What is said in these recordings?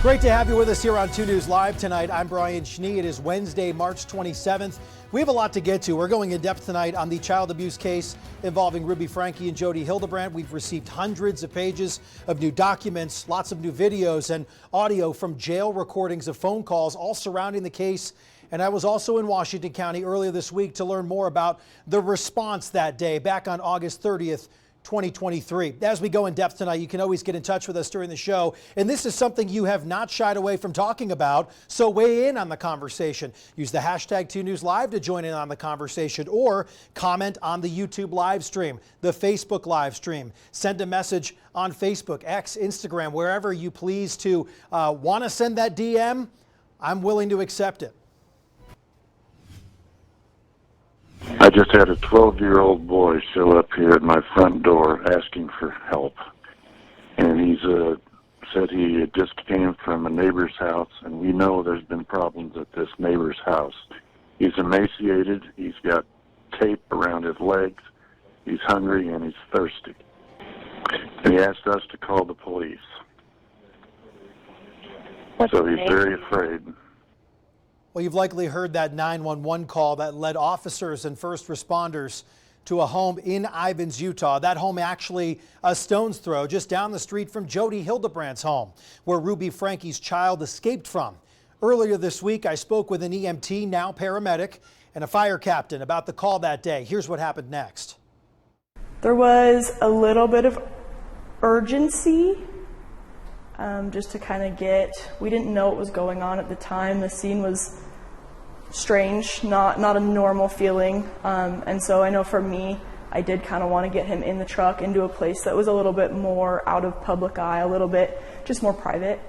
Great to have you with us here on 2 News Live tonight. I'm Brian Schnee. It is Wednesday, March 27th. We have a lot to get to. We're going in depth tonight on the child abuse case involving Ruby Franke and Jody Hildebrandt. We've received hundreds of pages of new documents, lots of new videos and audio from jail recordings of phone calls, all surrounding the case. And I was also in Washington County earlier this week to learn more about the response that day, back on August 30th. 2023. As we go in depth tonight, you can always get in touch with us during the show. And this is something you have not shied away from talking about. So weigh in on the conversation. Use the hashtag 2NewsLive to join in on the conversation, or comment on the YouTube live stream, the Facebook live stream. Send a message on Facebook, X, Instagram, wherever you please to want to send that DM. I'm willing to accept it. I just had a 12-year-old boy show up here at my front door asking for help. And he's said he just came from a neighbor's house, and we know there's been problems at this neighbor's house. He's emaciated, he's got tape around his legs, he's hungry, and he's thirsty. And he asked us to call the police. So he's very afraid. Well, you've likely heard that 911 call that led officers and first responders to a home in Ivins, Utah. That home actually a stone's throw just down the street from Jody Hildebrandt's home, where Ruby Franke's child escaped from. Earlier this week, I spoke with an EMT, now paramedic, and a fire captain about the call that day. Here's what happened next. There was a little bit of urgency. Just to kind of we didn't know what was going on at the time. The scene was strange, not a normal feeling. And so I know for me, I did kind of want to get him in the truck into a place that was a little bit more out of public eye, a little bit just more private.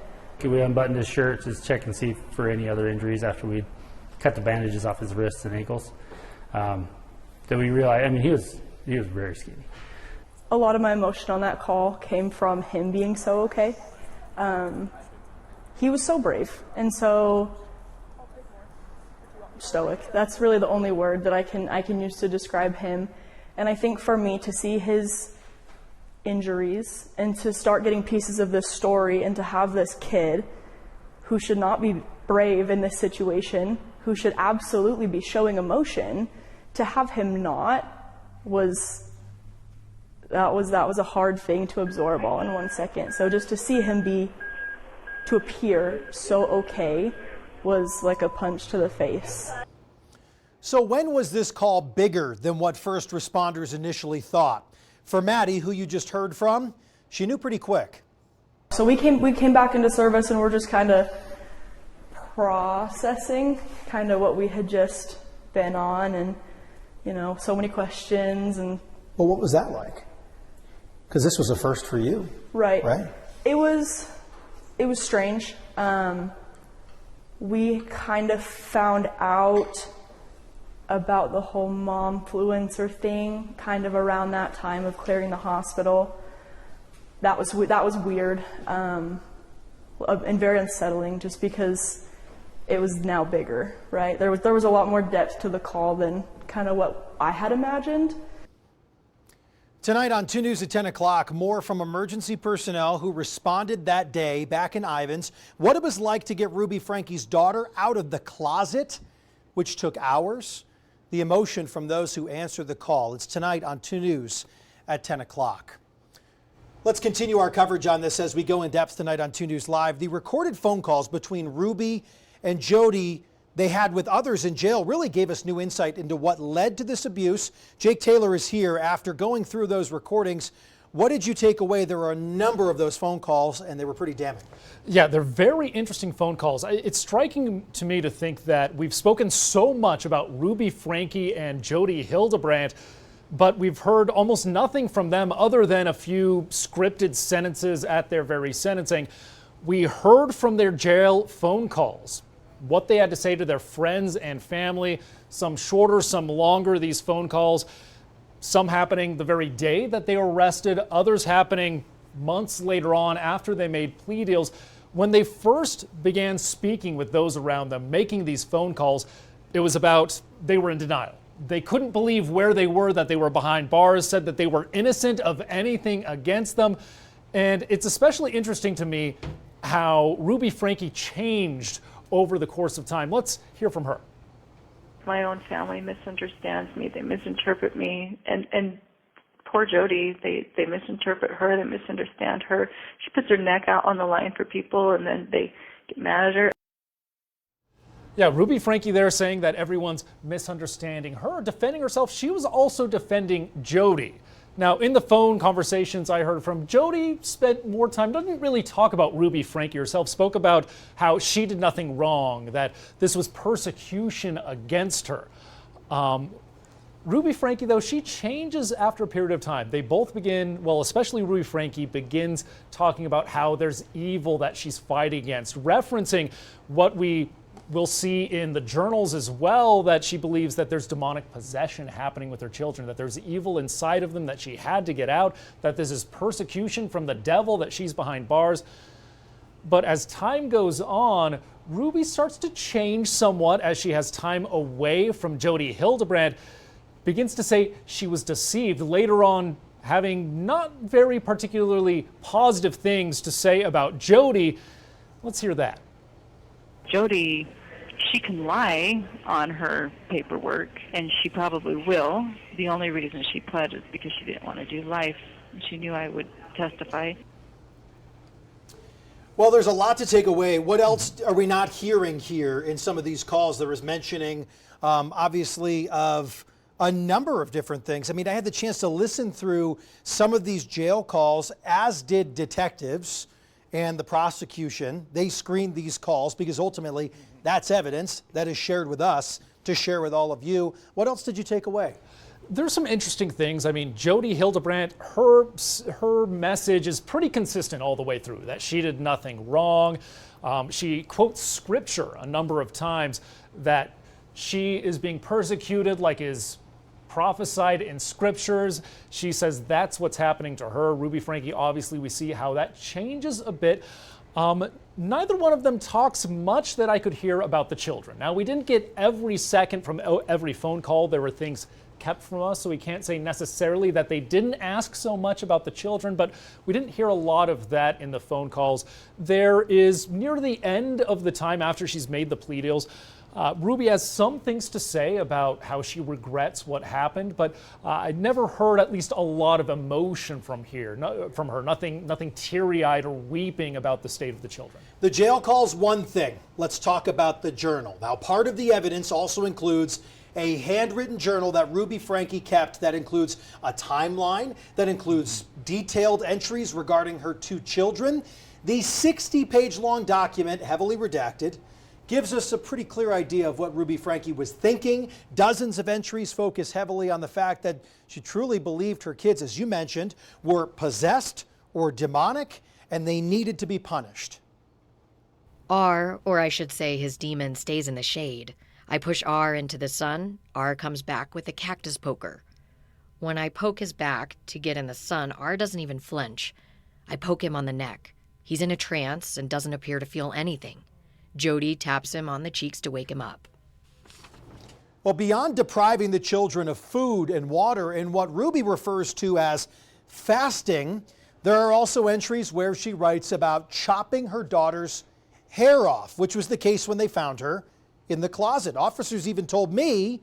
We unbuttoned his shirt to check and see for any other injuries after we cut the bandages off his wrists and ankles. Then we realized, I mean, he was very skinny. A lot of my emotion on that call came from him being so okay. He was so brave and so stoic. That's really the only word that I can use to describe him. And I think for me to see his injuries and to start getting pieces of this story and to have this kid who should not be brave in this situation, who should absolutely be showing emotion, to have him not that was a hard thing to absorb all in 1 second. So just to see him to appear so okay was like a punch to the face. So when was this call bigger than what first responders initially thought? For Maddie, who you just heard from, she knew pretty quick. So we came back into service and we're just kind of processing kind of what we had just been on, and so many questions. And well, what was that like? Because this was a first for you. Right. Right? It was strange. We kind of found out about the whole momfluencer thing kind of around that time of clearing the hospital. That was weird and very unsettling, just because it was now bigger, right? There was a lot more depth to the call than kind of what I had imagined. Tonight on 2 News at 10 o'clock, more from emergency personnel who responded that day back in Ivins, what it was like to get Ruby Franke's daughter out of the closet, which took hours, the emotion from those who answered the call. It's tonight on 2 News at 10 o'clock. Let's continue our coverage on this as we go in depth tonight on 2 News Live. The recorded phone calls between Ruby and Jody they had with others in jail really gave us new insight into what led to this abuse. Jake Taylor is here after going through those recordings. What did you take away? There were a number of those phone calls, and they were pretty damning. Yeah, they're very interesting phone calls. It's striking to me to think that we've spoken so much about Ruby Franke and Jody Hildebrandt, but we've heard almost nothing from them other than a few scripted sentences at their very sentencing. We heard from their jail phone calls, what they had to say to their friends and family, some shorter, some longer, these phone calls, some happening the very day that they were arrested, others happening months later on after they made plea deals. When they first began speaking with those around them, making these phone calls, it was about they were in denial. They couldn't believe where they were, that they were behind bars, said that they were innocent of anything against them. And it's especially interesting to me how Ruby Franke changed over the course of time. Let's hear from her. My own family misunderstands me. They misinterpret me. And poor Jody, they misinterpret her. They misunderstand her. She puts her neck out on the line for people, and then they get mad at her. Yeah, Ruby Franke there saying that everyone's misunderstanding her, defending herself. She was also defending Jody. Now, in the phone conversations I heard from, Jody spent more time, doesn't really talk about Ruby Franke herself, spoke about how she did nothing wrong, that this was persecution against her. Ruby Franke, though, she changes after a period of time. They both begin, well, especially Ruby Franke begins talking about how there's evil that she's fighting against, referencing what we'll see in the journals as well, that she believes that there's demonic possession happening with her children, that there's evil inside of them that she had to get out, that this is persecution from the devil, that she's behind bars. But as time goes on, Ruby starts to change somewhat as she has time away from Jody Hildebrandt, begins to say she was deceived, later on having not very particularly positive things to say about Jody. Let's hear that. Jody, she can lie on her paperwork, and she probably will. The only reason she pled is because she didn't want to do life. She knew I would testify. Well, there's a lot to take away. What else are we not hearing here in some of these calls? There was mentioning, obviously, of a number of different things. I mean, I had the chance to listen through some of these jail calls, as did detectives and the prosecution. They screened these calls because ultimately that's evidence that is shared with us to share with all of you. What else did you take away? There's some interesting things. I mean, Jody Hildebrandt, her message is pretty consistent all the way through, that she did nothing wrong. She quotes scripture a number of times, that she is being persecuted like is prophesied in scriptures. She says that's what's happening to her. Ruby Franke, obviously, we see how that changes a bit. Neither one of them talks much that I could hear about the children. Now, we didn't get every second from every phone call. There were things kept from us, so we can't say necessarily that they didn't ask so much about the children, but we didn't hear a lot of that in the phone calls. There is, near the end of the time after she's made the plea deals, Ruby has some things to say about how she regrets what happened, but I never heard at least a lot of emotion from her. Nothing teary-eyed or weeping about the state of the children. The jail call's one thing. Let's talk about the journal. Now, part of the evidence also includes a handwritten journal that Ruby Franke kept that includes a timeline, that includes detailed entries regarding her two children. The 60-page long document, heavily redacted, gives us a pretty clear idea of what Ruby Franke was thinking. Dozens of entries focus heavily on the fact that she truly believed her kids, as you mentioned, were possessed or demonic, and they needed to be punished. R, or I should say his demon, stays in the shade. I push R into the sun. R comes back with a cactus poker. When I poke his back to get in the sun, R doesn't even flinch. I poke him on the neck. He's in a trance and doesn't appear to feel anything. Jody taps him on the cheeks to wake him up. Well, beyond depriving the children of food and water in what Ruby refers to as fasting, there are also entries where she writes about chopping her daughter's hair off, which was the case when they found her in the closet. Officers even told me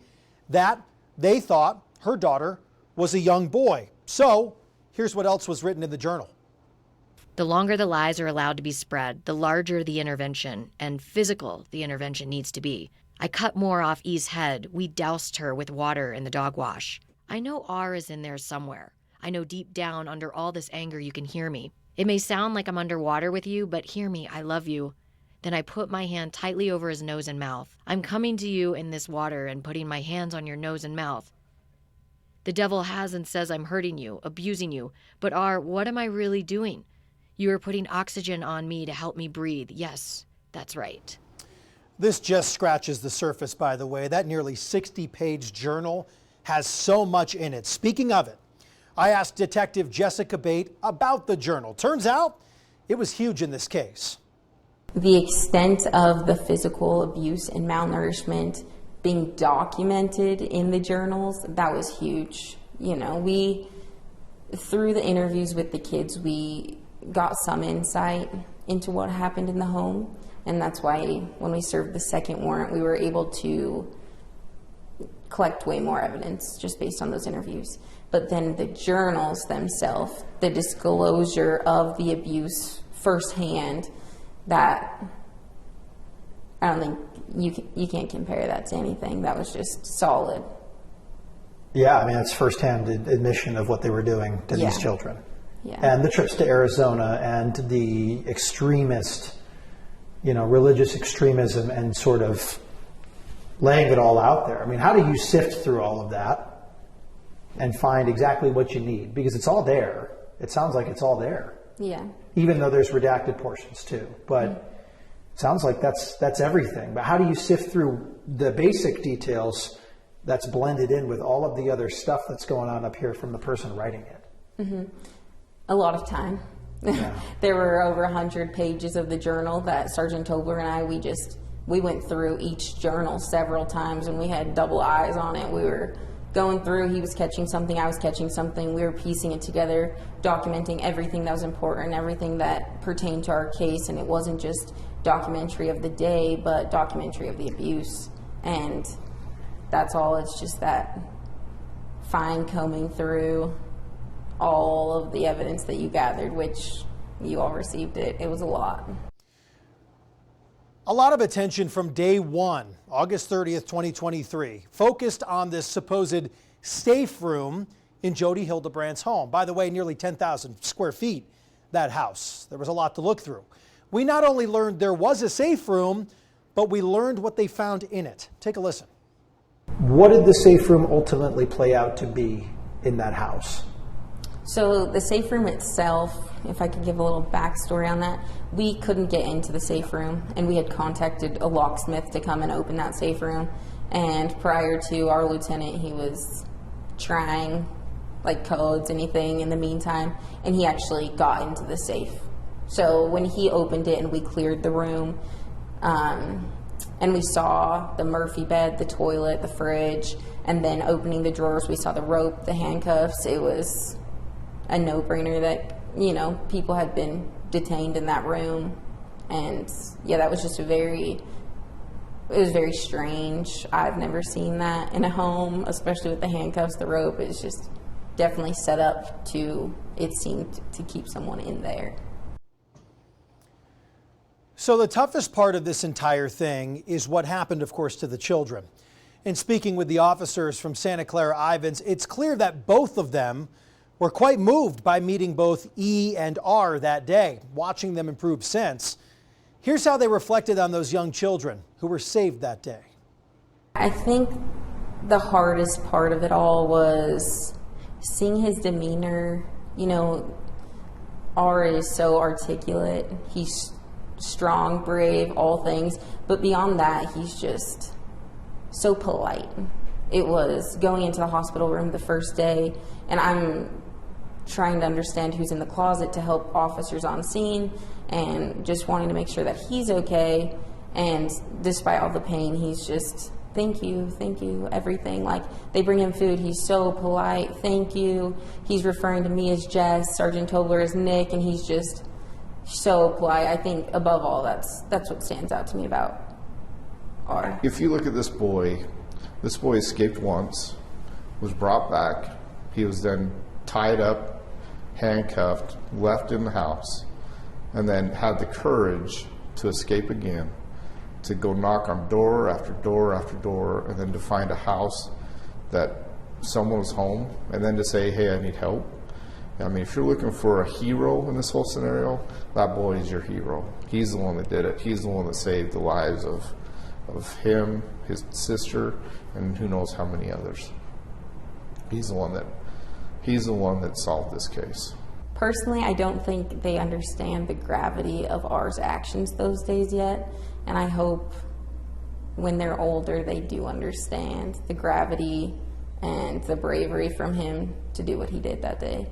that they thought her daughter was a young boy. So here's what else was written in the journal. The longer the lies are allowed to be spread, the larger the intervention and physical the intervention needs to be. I cut more off E's head. We doused her with water in the dog wash. I know R is in there somewhere. I know deep down under all this anger you can hear me. It may sound like I'm underwater with you, but hear me, I love you. Then I put my hand tightly over his nose and mouth. I'm coming to you in this water and putting my hands on your nose and mouth. The devil has and says I'm hurting you, abusing you. But R, what am I really doing? You are putting oxygen on me to help me breathe. Yes, that's right. This just scratches the surface, by the way. That nearly 60-page journal has so much in it. Speaking of it, I asked Detective Jessica Bate about the journal. Turns out it was huge in this case. The extent of the physical abuse and malnourishment being documented in the journals, that was huge. You know, through the interviews with the kids, we got some insight into what happened in the home. And that's why when we served the second warrant, we were able to collect way more evidence just based on those interviews. But then the journals themselves, the disclosure of the abuse firsthand, that I don't think you can't compare that to anything. That was just solid. Yeah, I mean, it's firsthand admission of what they were doing to these children. Yeah. And the trips to Arizona and the extremist, religious extremism and sort of laying it all out there. I mean, how do you sift through all of that and find exactly what you need? Because it's all there. It sounds like it's all there. Yeah. Even though there's redacted portions too. But it sounds like that's everything. But how do you sift through the basic details that's blended in with all of the other stuff that's going on up here from the person writing it? Mm-hmm. A lot of time. Yeah. There were over 100 pages of the journal that Sergeant Tobler and I, we went through each journal several times, and we had double eyes on it. We were going through, he was catching something, I was catching something. We were piecing it together, documenting everything that was important, everything that pertained to our case, and it wasn't just documentary of the day, but documentary of the abuse. And that's all. It's just that fine combing through all of the evidence that you gathered, which you all received it. It was a lot. A lot of attention from day one, August 30th, 2023, focused on this supposed safe room in Jody Hildebrandt's home. By the way, nearly 10,000 square feet, that house. There was a lot to look through. We not only learned there was a safe room, but we learned what they found in it. Take a listen. What did the safe room ultimately play out to be in that house? So the safe room itself, if I could give a little backstory on that, we couldn't get into the safe room, and we had contacted a locksmith to come and open that safe room. And prior to our lieutenant, he was trying codes, anything in the meantime, and he actually got into the safe. So when he opened it and we cleared the room, and we saw the Murphy bed, the toilet, the fridge, and then opening the drawers, we saw the rope, the handcuffs. It was a no-brainer that, people had been detained in that room. And yeah, that was just it was very strange. I've never seen that in a home, especially with the handcuffs, the rope. It's just definitely set up it seemed to keep someone in there. So the toughest part of this entire thing is what happened, of course, to the children. In speaking with the officers from Santa Clara-Ivins, it's clear that both of them were quite moved by meeting both E and R that day, watching them improve since. Here's how they reflected on those young children who were saved that day. I think the hardest part of it all was seeing his demeanor. R is so articulate. He's strong, brave, all things. But beyond that, he's just so polite. It was going into the hospital room the first day, and I'm trying to understand who's in the closet to help officers on scene and just wanting to make sure that he's okay. And despite all the pain, he's just, thank you, everything. They bring him food, he's so polite, thank you. He's referring to me as Jess, Sergeant Tobler as Nick, and he's just so polite. I think above all, that's what stands out to me about R. If you look at this boy escaped once, was brought back. He was then tied up, handcuffed, left in the house, and then had the courage to escape again, to go knock on door after door after door, and then to find a house that someone was home, and then to say, hey, I need help. I mean, if you're looking for a hero in this whole scenario, that boy is your hero. He's the one that did it. He's the one that saved the lives of him, his sister, and who knows how many others. He's the one that solved this case. Personally, I don't think they understand the gravity of R's actions those days yet, and I hope when they're older they do understand the gravity and the bravery from him to do what he did that day.